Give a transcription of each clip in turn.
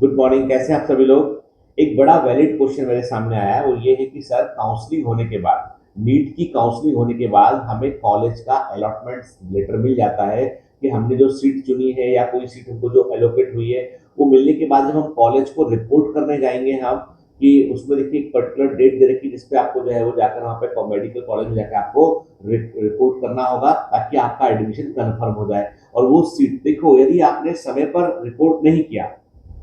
Good morning. कैसे हैं आप सभी लोग। एक बड़ा वैलिड क्वेश्चन मेरे सामने आया है, वो ये है कि सर काउंसलिंग होने के बाद, नीट की काउंसलिंग होने के बाद हमें कॉलेज का अलॉटमेंट लेटर मिल जाता है कि हमने जो सीट चुनी है या कोई सीट हमको जो एलोकेट हुई है, वो मिलने के बाद जब हम कॉलेज को रिपोर्ट करने जाएंगे हम, कि उसमें देखिए एक पर्टिकुलर डेट दे रखी है जिसपे आपको जो है वो जाकर वहाँ पे मेडिकल कॉलेज में जाकर आपको रिपोर्ट करना होगा ताकि आपका एडमिशन कंफर्म हो जाए। और वो सीट देखो, यदि आपने समय पर रिपोर्ट नहीं किया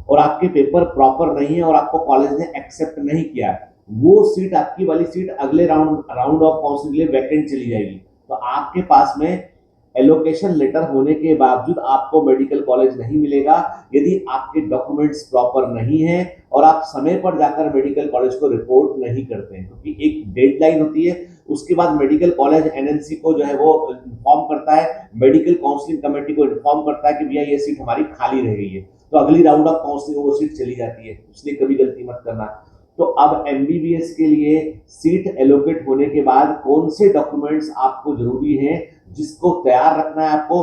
और आपके पेपर प्रॉपर नहीं है और आपको कॉलेज ने एक्सेप्ट नहीं किया, वो सीट आपकी वाली सीट अगले राउंड राउंड ऑफ काउंसलिंग के लिए वैकेंट चली जाएगी। तो आपके पास में एलोकेशन लेटर होने के बावजूद आपको मेडिकल कॉलेज नहीं मिलेगा यदि आपके डॉक्यूमेंट्स प्रॉपर नहीं है और आप समय पर जाकर मेडिकल कॉलेज को रिपोर्ट नहीं करते हैं, क्योंकि एक डेडलाइन होती है। उसके बाद मेडिकल कॉलेज एनएनसी को जो है वो इन्फॉर्म करता है, मेडिकल काउंसलिंग कमेटी को इन्फॉर्म करता है कि भैया ये सीट हमारी खाली रह गई है, तो अगली राउंड ऑफ काउंसलिंग वो सीट चली जाती है। इसलिए कभी गलती मत करना। तो अब एमबीबीएस के लिए सीट एलोकेट होने के बाद कौन से डॉक्यूमेंट्स आपको जरूरी हैं, जिसको तैयार रखना है आपको,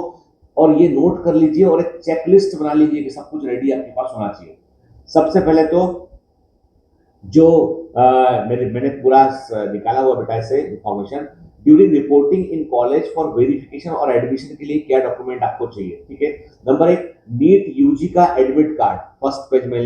और ये नोट कर लीजिए और एक चेकलिस्ट बना लीजिए कि सब कुछ रेडी आपके पास होना चाहिए। सबसे पहले तो जो मैंने पूरा निकाला हुआ बेटा से information, during reporting in college for verification और एडमिशन के लिए क्या डॉक्यूमेंट आपको चाहिए। ठीक है, नंबर एक, नीट यूजी का एडमिट कार्ड, फर्स्ट पेज में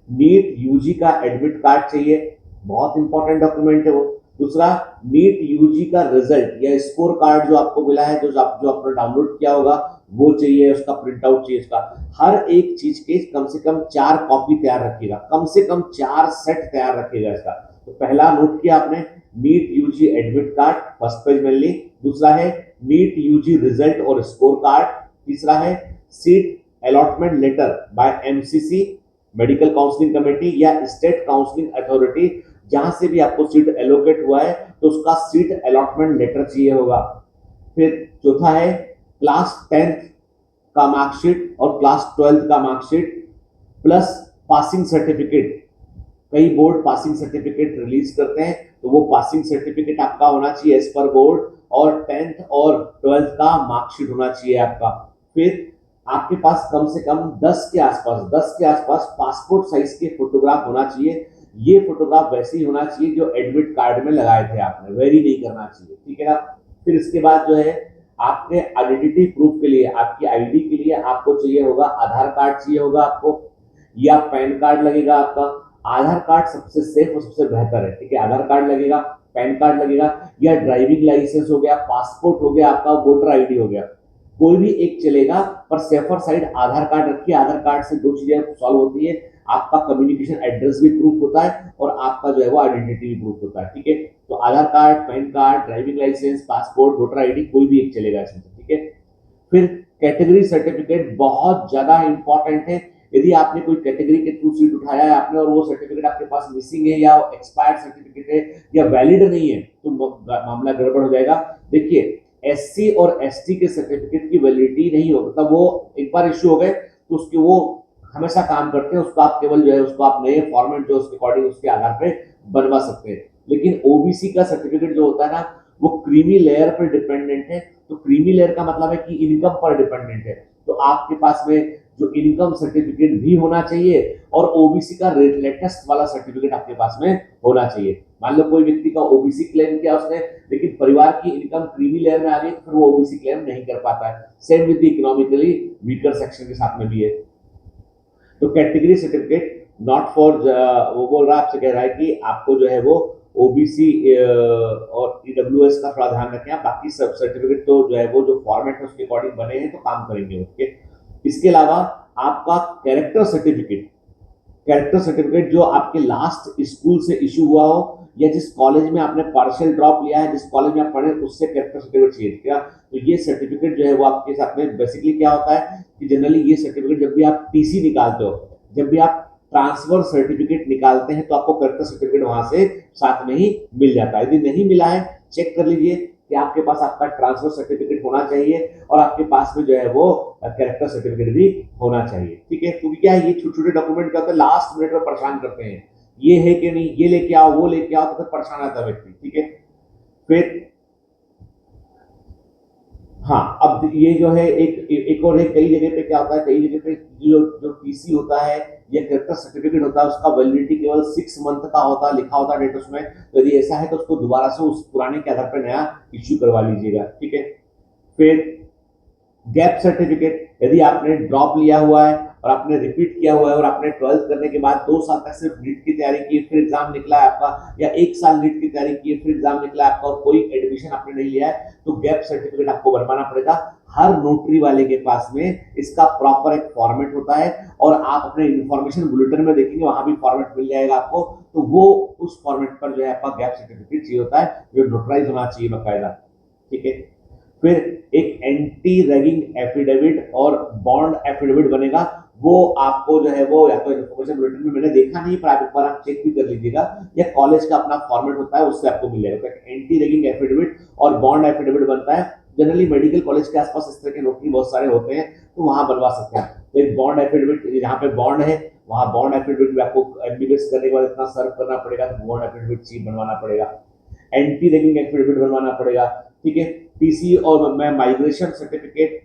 नीट यूजी का एडमिट कार्ड चाहिए, बहुत इंपॉर्टेंट डॉक्यूमेंट है वो। दूसरा, नीट यूजी का रिजल्ट या स्कोर कार्ड जो आपको मिला है, जो आपने डाउनलोड किया होगा, वो चाहिए, उसका प्रिंट आउट चाहिए। उसका हर एक चीज के कम से कम 4 कॉपी तैयार रखिएगा, कम से कम 4 सेट तैयार रखिएगा इसका। तो पहला नोट किया आपने, NEET UG admit card, first page में ली। दूसरा है नीट यूजी रिजल्ट और स्कोर कार्ड। तीसरा है seat allotment letter by MCC, medical counselling committee या स्टेट काउंसलिंग अथॉरिटी, जहां से भी आपको सीट एलोकेट हुआ है तो उसका सीट अलॉटमेंट लेटर चाहिए होगा। फिर चौथा है क्लास 10th का मार्कशीट और क्लास 12th का मार्कशीट प्लस पासिंग सर्टिफिकेट। कई बोर्ड पासिंग सर्टिफिकेट रिलीज करते हैं, तो वो पासिंग सर्टिफिकेट आपका होना चाहिए एज पर बोर्ड, और 10th और 12th का मार्कशीट होना चाहिए आपका। फिर आपके पास कम से कम 10 के आसपास पासपोर्ट साइज के फोटोग्राफ होना चाहिए। ये फोटोग्राफ वैसे ही होना चाहिए जो एडमिट कार्ड में लगाए थे आपने, वेरी नहीं करना चाहिए। ठीक है ना। फिर इसके बाद जो है आपके आइडेंटिटी प्रूफ के लिए, आपकी आईडी के लिए आपको चाहिए होगा आधार कार्ड चाहिए होगा आपको, या पैन कार्ड लगेगा आपका। आधार कार्ड सबसे सेफ और सबसे बेहतर है। ठीक है, आधार कार्ड लगेगा, पैन कार्ड लगेगा, या ड्राइविंग लाइसेंस हो गया, पासपोर्ट हो गया आपका, वोटर आईडी हो गया, कोई भी एक चलेगा। पर सेफर साइड आधार कार्ड रखिए। आधार कार्ड से 2 चीजें सॉल्व होती है, आपका कम्युनिकेशन एड्रेस भी प्रूफ होता है और आपका जो है वो आइडेंटिटी भी प्रूफ होता है। ठीक है, तो Aadhaar card, PAN card, driving licence, passport, voter ID, कोई भी एक चलेगा इसमें। ठीक है, फिर कैटेगरी सर्टिफिकेट बहुत ज्यादा इंपॉर्टेंट है। यदि आपने कोई कैटेगरी के थ्रू सीट उठाया है आपने और वो सर्टिफिकेट आपके पास मिसिंग है या एक्सपायर्ड सर्टिफिकेट है या वैलिड नहीं है, तो मामला गड़बड़ हो जाएगा। देखिए, एससी और एसटी के सर्टिफिकेट की वैलिडिटी नहीं हो, मतलब वो एक बार इश्यू हो गए तो उसके वो हमेशा काम करते हैं। उसको आप केवल जो है उसको आप नए फॉर्मेट जो उसके अकॉर्डिंग उसके आधार पे बनवा सकते हैं। लेकिन ओबीसी का सर्टिफिकेट जो होता है ना, वो क्रीमी लेयर पर डिपेंडेंट है। तो क्रीमी लेयर का मतलब है कि इनकम पर डिपेंडेंट है। तो आपके पास में जो इनकम सर्टिफिकेट भी होना चाहिए और ओबीसी का लेटेस्ट वाला सर्टिफिकेट आपके पास में होना चाहिए। मान लो कोई व्यक्ति का ओबीसी क्लेम किया उसने, लेकिन परिवार की इनकम क्रीमी लेयर में आ गई, तो फिर वो ओबीसी क्लेम नहीं कर पाता है। Same with economically weaker section के साथ में भी है। तो कैटेगरी सर्टिफिकेट नॉट फॉर, वो बोल रहा है आपसे, कह रहा है कि आपको जो है वो ओबीसी और ईडब्ल्यूएस का थोड़ा ध्यान रखें। बाकी सब सर्टिफिकेट तो जो है वो जो फॉर्मेट है उसके अकॉर्डिंग बने हैं तो काम करेंगे उसके। इसके अलावा आपका कैरेक्टर सर्टिफिकेट जो आपके लास्ट स्कूल से इशू हुआ हो या जिस कॉलेज में आपने पार्शियल ड्रॉप लिया है, जिस कॉलेज में आप पढ़े उससे कैरेक्टर सर्टिफिकेट चाहिए। क्या, तो ये सर्टिफिकेट जो है वो आपके साथ में बेसिकली क्या होता है कि जनरली ये सर्टिफिकेट जब भी आप टीसी निकालते हो, जब भी आप ट्रांसफर सर्टिफिकेट निकालते हैं, तो आपको कैरेक्टर सर्टिफिकेट वहां से साथ में ही मिल जाता है। यदि नहीं मिला है, चेक कर लीजिए कि आपके पास आपका ट्रांसफर सर्टिफिकेट होना चाहिए और आपके पास में जो है वो कैरेक्टर सर्टिफिकेट भी होना चाहिए। ठीक है, क्योंकि क्या है, ये छोटे छोटे डॉक्यूमेंट क्या होते हैं, लास्ट मिनट में परेशान करते हैं, ये है कि नहीं, ये लेके आओ, वो लेके आओ, तो फिर परेशान आता है व्यक्ति। ठीक है, फिर हाँ, अब ये जो है एक और है, कई जगह पे क्या होता है, कई जगह पे जो जो टीसी होता है या कैरेक्टर सर्टिफिकेट होता है उसका वैलिडिटी केवल 6 मंथ का होता है, लिखा होता है डेट उसमें। तो यदि ऐसा है तो उसको दोबारा से उस पुराने के आधार पर नया इश्यू करवा लीजिएगा, ठीक है। फिर गैप सर्टिफिकेट, यदि आपने ड्रॉप लिया हुआ है और आपने रिपीट किया हुआ है और आपने 12th करने के बाद 2 साल तक सिर्फ नीट की तैयारी की, फिर एग्जाम निकला है आपका, या 1 साल नीट की तैयारी की फिर एग्जाम निकला है आपका और कोई एडमिशन आपने नहीं लिया है, तो गैप सर्टिफिकेट आपको बनवाना पड़ेगा। हर नोटरी वाले के पास में इसका प्रॉपर एक फॉर्मेट होता है और आप अपने इंफॉर्मेशन बुलेटिन में देखेंगे, वहां भी फॉर्मेट मिल जाएगा आपको। तो वो उस फॉर्मेट पर जो है आपका गैप सर्टिफिकेट चाहिए होता है, जो नोटराइज होना चाहिए बाकायदा, ठीक है। फिर एक एंटी रैगिंग एफिडेविट और बॉन्ड एफिडेविट बनेगा, वो आपको जो है वो या तो इन्फॉर्मेशन बुलेटिन में मैंने देखा नहीं, पर आप एक बार आप चेक भी कर लीजिएगा, या कॉलेज का अपना फॉर्मेट होता है उससे आपको मिल जाएगा। तो एंटी रैगिंग एफिडेविट और बॉन्ड एफिडेविट बनता है। जनरली मेडिकल कॉलेज के आसपास इस तरह के नोटरी बहुत सारे होते हैं, तो वहां बनवा सकते हैं। तो एक बॉन्ड एफिडेविट, जहां पे बॉन्ड है वहां बॉन्ड एफिडेविट भी आपको एमबीबीएस करने के बाद इतना सर्व करना पड़ेगा, तो बॉन्ड एफिडेविट चीफ बनवाना पड़ेगा, एंटी रैगिंग एफिडेविट बनवाना पड़ेगा, ठीक है। टीसी और मैं माइग्रेशन सर्टिफिकेट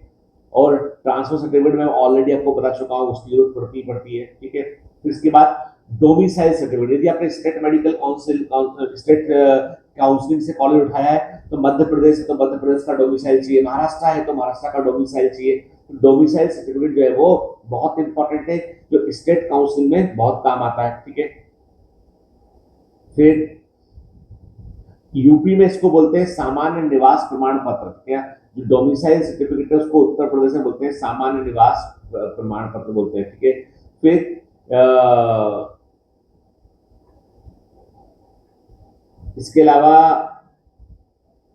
और ट्रांसफर सर्टिफिकेट में ऑलरेडी आपको बता चुका हूँ, उसकी जरूरत पड़ती है, ठीक है। फिर इसके बाद डोमिसाइल सर्टिफिकेट, यदि आपने state medical council state counselling से कॉलेज उठाया है तो मध्य प्रदेश है तो मध्य प्रदेश का डोमिसाइल चाहिए, महाराष्ट्र है तो महाराष्ट्र का डोमिसाइल चाहिए। तो डोमिसाइल सर्टिफिकेट जो है वो बहुत इंपॉर्टेंट है, जो स्टेट काउंसिल में बहुत काम आता है, ठीक है। फिर यूपी में इसको बोलते हैं सामान्य निवास प्रमाण पत्र, क्या जो डोमिसाइल सर्टिफिकेट है उसको उत्तर प्रदेश में बोलते हैं सामान्य निवास प्रमाण पत्र बोलते हैं, ठीक है। फिर इसके अलावा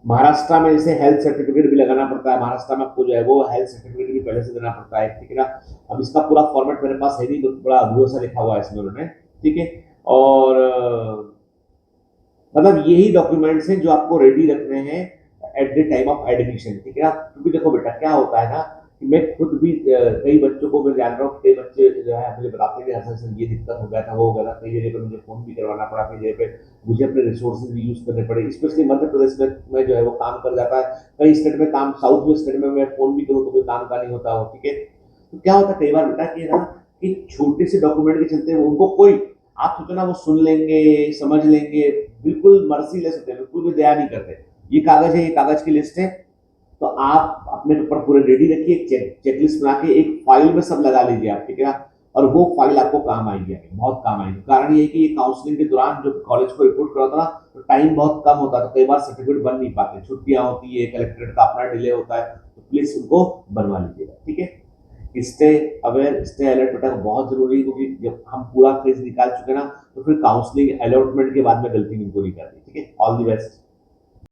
महाराष्ट्र में जैसे हेल्थ सर्टिफिकेट भी लगाना पड़ता है, महाराष्ट्र में आपको जो है वो हेल्थ सर्टिफिकेट भी पहले से देना पड़ता है, ठीक है ना। अब इसका पूरा फॉर्मेट मेरे पास है नहीं, तो बड़ा अधूरा सा लिखा हुआ है इसमें उन्होंने, ठीक है। और मतलब यही डॉक्यूमेंट्स हैं जो आपको रेडी रखने हैं at the time of admission, ठीक है ना। क्योंकि देखो बेटा क्या होता है ना, कि मैं खुद भी कई बच्चों को मैं जान रहा हूँ, कई बच्चे जो है मुझे बताते हैं कि सर ये दिक्कत हो गया था, वो हो गया था, कई जगह पे मुझे फोन भी करवाना पड़ा, कई जगह पे मुझे अपने रिसोर्सेज भी यूज करने पड़े, स्पेशली मध्य प्रदेश में जो है वो काम कर जाता है, कई स्टेट में काम, साउथ में स्टेट में मैं फोन भी करूँ तो कोई काम का नहीं होता हो, ठीक है। तो क्या होता है कई बार बेटा कि छोटे से डॉक्यूमेंट के चलते उनको कोई, आप सोचो ना वो सुन लेंगे, समझ लेंगे, बिल्कुल मर्सीलेस होते हैं, बिल्कुल भी दया नहीं करते। ये कागज है, ये कागज की लिस्ट है, तो आप अपने पेपर पूरे रेडी रखिए, एक चेकलिस्ट बना के एक फाइल में सब लगा लीजिए आप, ठीक है ना। और वो फाइल आपको काम आएगी, बहुत काम आएगी। कारण ये है कि ये काउंसलिंग के दौरान जो कॉलेज को रिपोर्ट करा था ना, तो टाइम बहुत कम होता है, तो कई बार सर्टिफिकेट बन नहीं पाते, छुट्टियां होती है, कलेक्ट्रेट का अपना डिले होता है, तो प्लीज उनको बनवा लीजिएगा, ठीक है। स्टे अवेयर, स्टे अलर्ट बेटा बहुत जरूरी है, क्योंकि जब हम पूरा फेज निकाल चुके ना, तो फिर काउंसलिंग अलॉटमेंट के बाद में गलती बिल्कुल नहीं करनी, ठीक है। All the best.